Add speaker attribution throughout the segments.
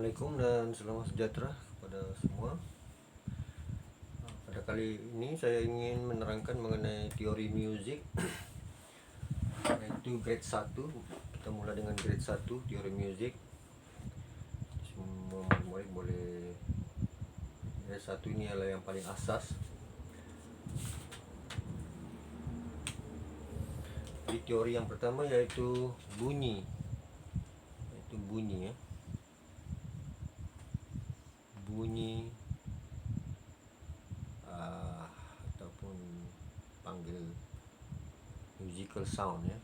Speaker 1: Assalamualaikum dan selamat sejahtera kepada semua. Pada kali ini saya ingin menerangkan mengenai teori music, yaitu grade 1. Kita mulai dengan grade 1 teori music. Semua murid boleh, grade 1 ini adalah yang paling asas. Di teori yang pertama yaitu bunyi, ya. Bunyi ataupun panggil musical sound, ya.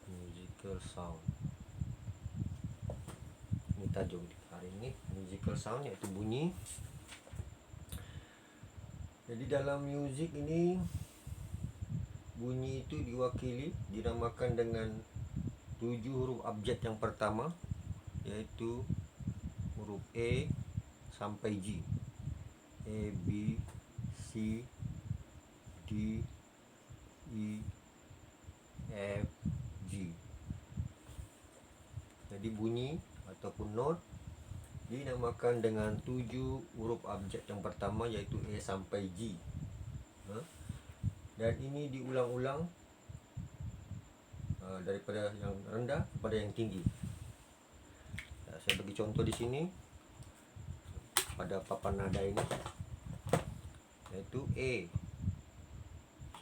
Speaker 1: Musical sound. Ini tajuk hari ini, musical sound, yaitu bunyi. Jadi dalam music ini, bunyi itu diwakili, dinamakan dengan 7 huruf abjad yang pertama, yaitu huruf A sampai G. A, B, C, D, E, F, G. Jadi bunyi ataupun note dinamakan dengan 7 huruf abjad yang pertama, yaitu A sampai G. Dan ini diulang-ulang daripada yang rendah kepada yang tinggi. Saya bagi contoh di sini pada papan nada ini, yaitu A.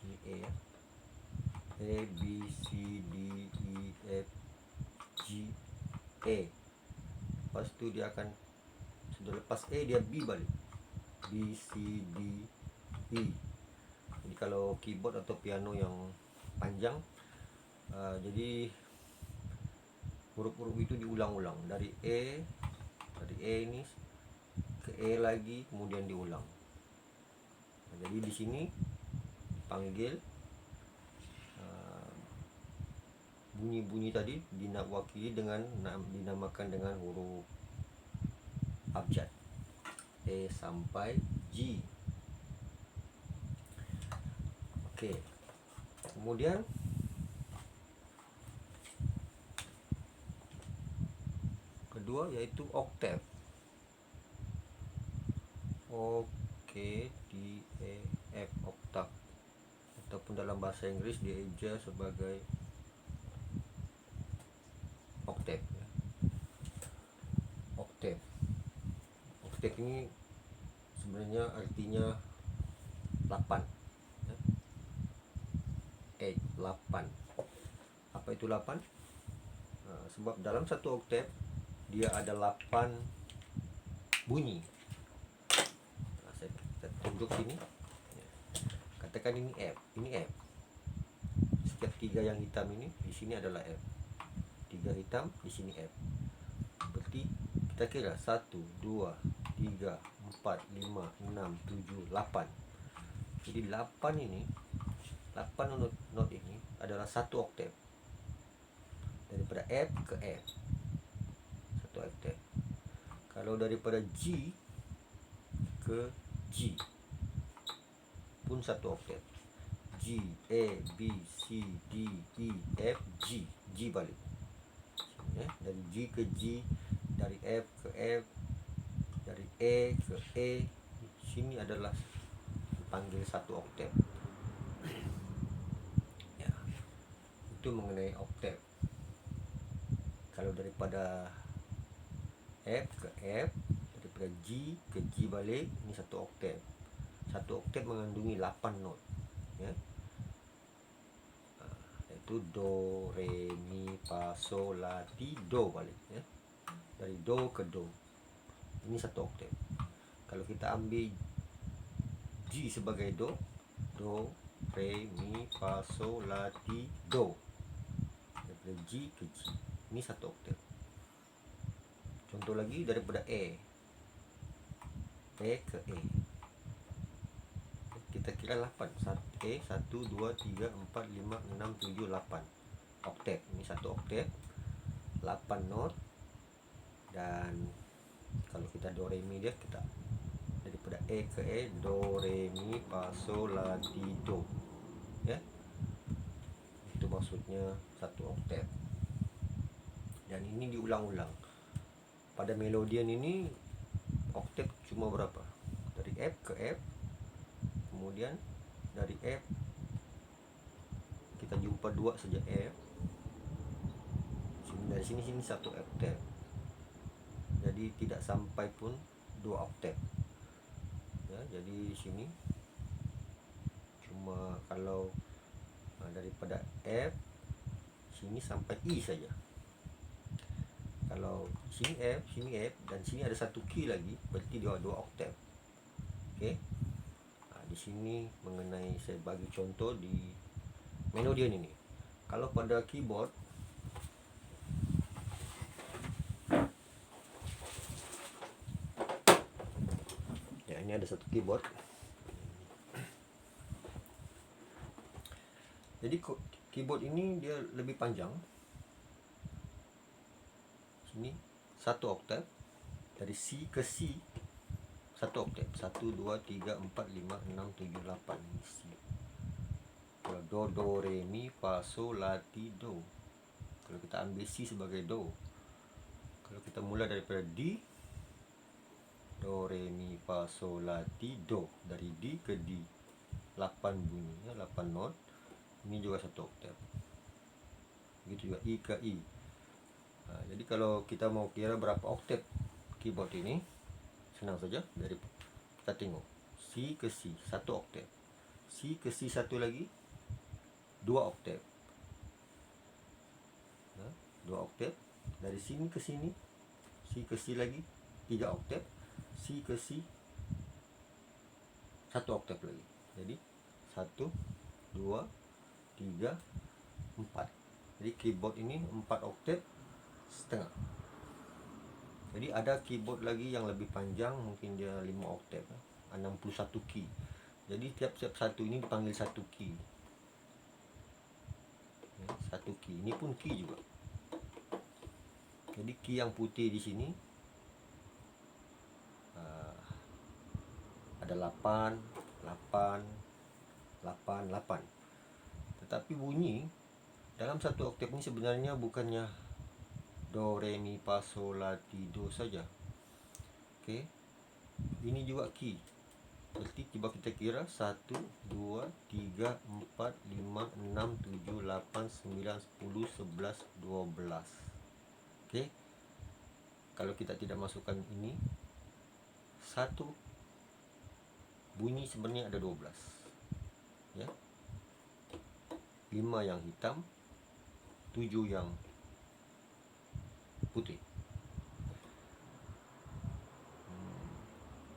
Speaker 1: Ini A, ya. A, B, C, D, E, F, G, A. Lepas tu dia akan, sudah lepas A dia B balik, B, C, D, E. Jadi kalau keyboard atau piano yang panjang, jadi huruf-huruf itu diulang-ulang dari A ini ke E lagi, kemudian diulang. Jadi di sini panggil bunyi-bunyi tadi diwakili dengan dinamakan dengan huruf abjad A sampai G. Oke. Kemudian kedua yaitu oktav. O, K, D, E, F, oktav, ataupun dalam bahasa Inggris dieja sebagai oktav, ya. Oktav. Oktav ini sebenarnya artinya 8, ya. 8. Apa itu 8? Sebab dalam satu oktav dia ada 8 bunyi. Saya tunjuk sini. Katakan ini F, Setiap 3 yang hitam ini di sini adalah F. 3 hitam di sini F. Berarti kita kira 1, 2, 3, 4, 5, 6, 7, 8. Jadi 8 ini, 8 not ini adalah satu oktav. Daripada F ke F, satu oktav. Kalau daripada G ke G pun satu oktav. G, A, B, C, D, E, F, G. G balik, ya. Dari G ke G, dari F ke F, dari E ke E. Sini adalah dipanggil satu oktav, ya. Itu mengenai oktav. Kalau daripada F ke F, daripada G ke G balik, ini satu oktav. Satu oktav mengandungi 8 not, ya. Yaitu do, re, mi, fa, sol, la, ti, do balik, ya. Dari do ke do, ini satu oktav. Kalau kita ambil G sebagai do, re, mi, fa, sol, la, ti, do. Daripada G ke G, ini satu oktav. Contoh lagi daripada E ke E, kita kira 8. E 1, 2, 3, 4, 5, 6, 7, 8 oktav. Ini satu oktav, 8 not. Dan kalau kita do, re, mi, dia kita daripada E ke E, do, re, mi, fa, sol, la, ti, do, ya. Itu maksudnya satu oktav. dan ini diulang-ulang. Pada melodian ini oktav cuma berapa? Dari F ke F, kemudian dari F kita jumpa 2 saja F. Dari sini satu oktav. Jadi tidak sampai pun 2 oktav. Ya, jadi di sini cuma kalau daripada F sini sampai I saja. Kalau sini F dan sini ada satu key lagi, berarti dia 2 oktav. Okey. Di sini mengenai saya bagi contoh di melodian ini. Kalau pada keyboard ya, ini ada satu keyboard. Jadi keyboard ini dia lebih panjang. Sini 1 oktav, dari C ke C 1 oktav. 1 2 3 4 5 6 7 8 ini C. Kalau do re mi fa sol la ti do. Kalau kita ambil C sebagai do. Kalau kita mula daripada D, do re mi fa sol la ti do, dari D ke D 8 bunyi ya, 8 not. Ini juga 1 oktav. Begitu juga I ke I. Jadi kalau kita mau kira berapa oktav keyboard ini, senang saja. Dari kita tengok C ke C 1 oktav, C ke C satu lagi 2 oktav, 2 oktav. Dari sini ke sini C ke C lagi 3 oktav, C ke C 1 oktav lagi. Jadi 1 2 3 4. Jadi keyboard ini 4 oktav setengah. Jadi ada keyboard lagi yang lebih panjang, mungkin dia 5 oktav, 61 key. Jadi tiap-tiap satu ini dipanggil satu key. Satu key. Ini pun key juga. Jadi key yang putih di sini ada 8, 8, 8, 8. Tetapi bunyi dalam satu oktav ini sebenarnya bukannya do, re, mi, fa, sol, la, ti, do saja. Okey. Ini juga key. Berarti coba kita kira 1, 2, 3, 4, 5, 6, 7, 8, 9, 10, 11, 12. Okey. Kalau kita tidak masukkan ini, satu bunyi sebenarnya ada 12. Ya. 5 yang hitam, 7 yang putih.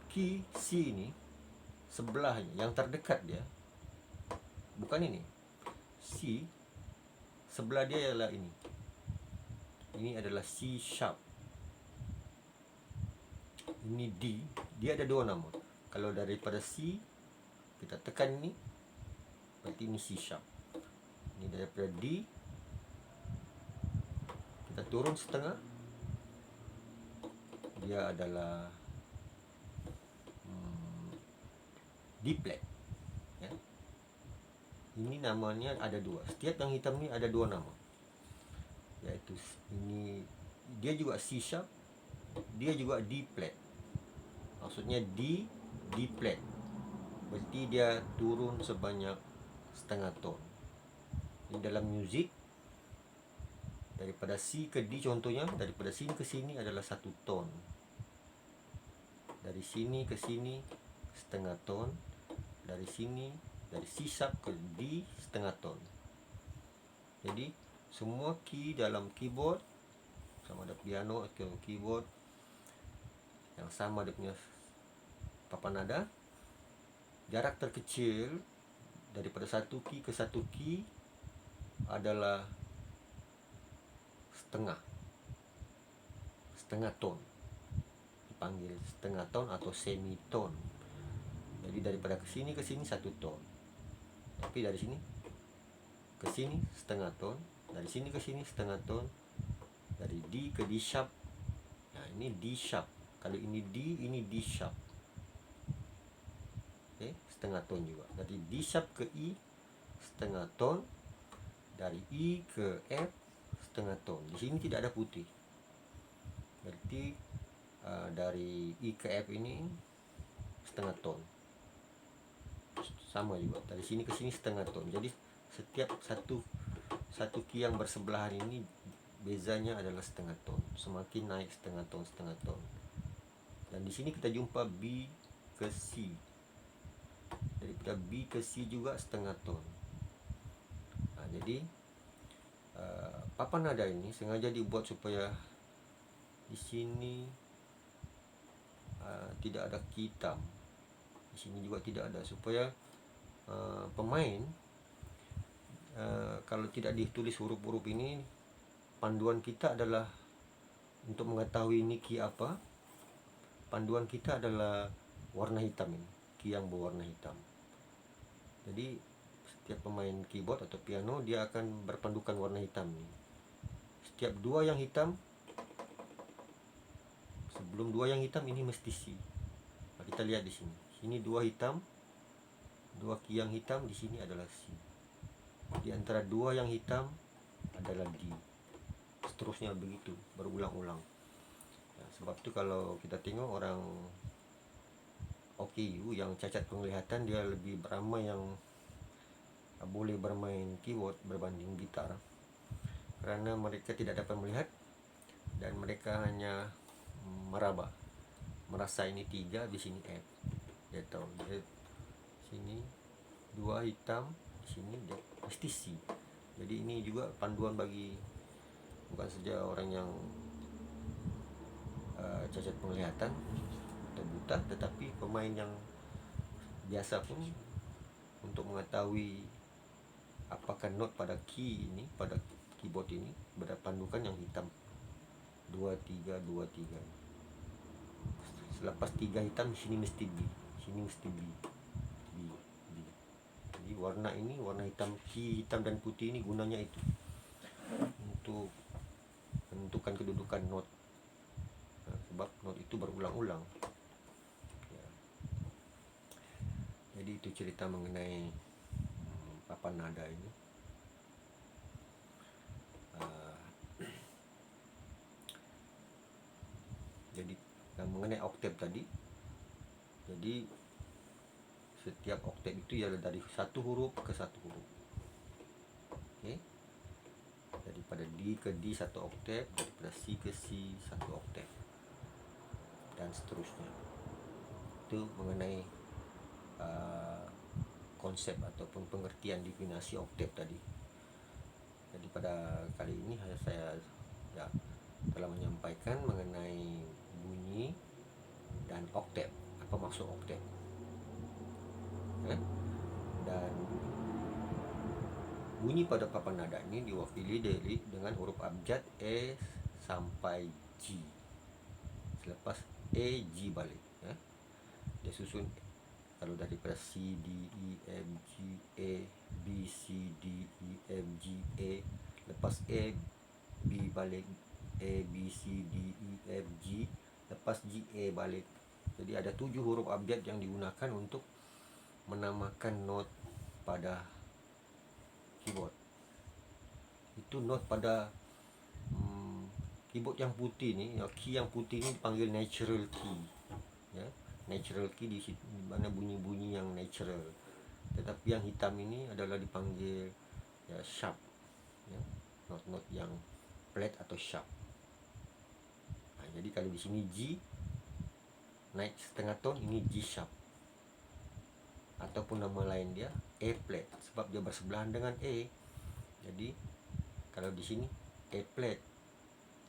Speaker 1: Key C ini sebelahnya, yang terdekat dia bukan ini. C sebelah dia ialah ini. Ini adalah C sharp. Ini D. Dia ada 2 nama. Kalau daripada C kita tekan ini, berarti ini C sharp. Ini daripada D kita turun setengah, dia adalah D flat. Ya. Ini namanya ada 2. Setiap yang hitam ni ada 2 nama. Iaitu ini dia juga C sharp, dia juga D flat. Maksudnya D flat. Berarti dia turun sebanyak setengah ton. Ini dalam muzik daripada C ke D contohnya, daripada sini ke sini adalah 1 ton. Dari sini ke sini setengah ton. Dari sini, dari C sharp ke D setengah ton. Jadi semua key dalam keyboard, sama ada piano atau keyboard yang sama dia punya papan nada, jarak terkecil daripada satu key ke satu key adalah setengah ton. Dipanggil setengah ton atau semiton. Jadi daripada ke sini 1 ton. Tapi dari sini ke sini setengah ton, dari sini ke sini setengah ton. Dari D ke D sharp. Nah, ini D sharp. Kalau ini D, ini D sharp. Okey, setengah ton juga. Dari D sharp ke E setengah ton. Dari E ke F setengah ton. Di sini tidak ada putih. Berarti dari I ke F ini setengah ton. Sama juga dari sini ke sini setengah ton. Jadi setiap satu key yang bersebelahan ini bezanya adalah setengah ton. Semakin naik setengah ton. Dan di sini kita jumpa B ke C. Daripada B ke C juga setengah ton. Nah, jadi papan nada ini sengaja dibuat supaya di sini tidak ada key hitam, di sini juga tidak ada, supaya pemain kalau tidak ditulis huruf-huruf ini, panduan kita adalah untuk mengetahui ini key apa. Panduan kita adalah warna hitam ini, key yang berwarna hitam. Jadi setiap pemain keyboard atau piano dia akan berpandukan warna hitam ini. Setiap dua yang hitam, sebelum dua yang hitam ini mesti C. Nah, kita lihat di sini. Sini dua hitam, dua key yang hitam, di sini adalah C. Di antara dua yang hitam adalah D. Seterusnya begitu, berulang-ulang. Ya, sebab itu kalau kita tengok orang OKU yang cacat penglihatan, dia lebih ramai yang boleh bermain keyboard berbanding gitar, karena mereka tidak dapat melihat dan mereka hanya merasa ini 3, di sini F. Dia tahu dia sini dua hitam, di sini dia mesti C. Jadi ini juga panduan bagi bukan saja orang yang cacat penglihatan atau buta, tetapi pemain yang biasa pun, untuk mengetahui apakah not pada key ini, pada keyboard ini berpandukan yang hitam 23. Selepas 3 hitam, di sini mesti B, sini mesti B. Jadi warna ini, warna hitam, key hitam dan putih ini gunanya itu untuk menentukan kedudukan not. Nah, sebab not itu berulang-ulang ya. Jadi itu cerita mengenai papan nada ini. Jadi mengenai oktav tadi, jadi setiap oktav itu ialah dari satu huruf ke satu huruf. Oke. Daripada D ke D satu oktav, daripada C ke C satu oktav, dan seterusnya. Itu mengenai konsep ataupun pengertian definisi oktav tadi. Jadi pada kali ini saya telah menyampaikan mengenai bunyi dan oktav. Apa maksud oktav? Dan bunyi pada papan nada ini diwakili dengan huruf abjad E sampai G. Selepas E, G balik ya. Dia susun kalau daripada C, D, E, F, G, A, B, C, D, E, F, G, A. Lepas A, B balik, A, B, C, D, E, F, G. Lepas G, A balik. Jadi ada 7 huruf abjad yang digunakan untuk menamakan not pada keyboard. Itu not pada keyboard yang putih ni, key yang putih ni dipanggil natural key ya. Natural key di mana bunyi-bunyi yang natural. Tetapi yang hitam ini adalah dipanggil ya sharp ya. Not-not yang flat atau sharp. Nah, jadi kalau di sini G naik setengah ton, ini G sharp. Ataupun nama lain dia A flat, sebab dia bersebelahan dengan A. Jadi kalau di sini A flat,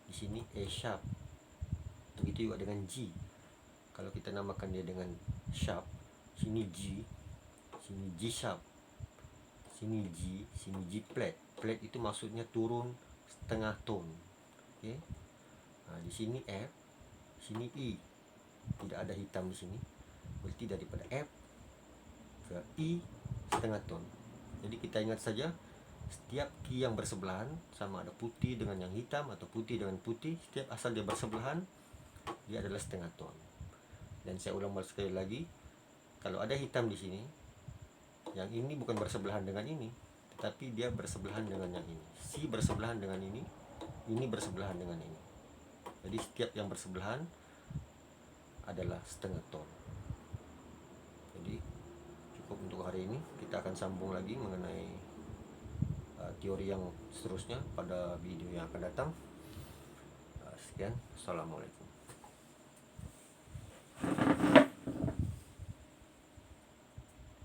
Speaker 1: di sini A sharp. Begitu juga dengan G. Kalau kita namakan dia dengan sharp, sini G, sini G sharp, sini G, sini G flat. Flat itu maksudnya turun setengah ton. Okey. Nah, di sini F, sini E. Tidak ada hitam di sini. Berarti daripada F ke E setengah ton. Jadi kita ingat saja, setiap key yang bersebelahan, sama ada putih dengan yang hitam atau putih dengan putih, setiap asal dia bersebelahan, dia adalah setengah ton. Dan saya ulang sekali lagi, kalau ada hitam di sini, yang ini bukan bersebelahan dengan ini, tetapi dia bersebelahan dengan yang ini. C bersebelahan dengan ini bersebelahan dengan ini. Jadi setiap yang bersebelahan adalah setengah ton. Jadi cukup untuk hari ini. Kita akan sambung lagi mengenai teori yang seterusnya pada video yang akan datang. Sekian, assalamualaikum.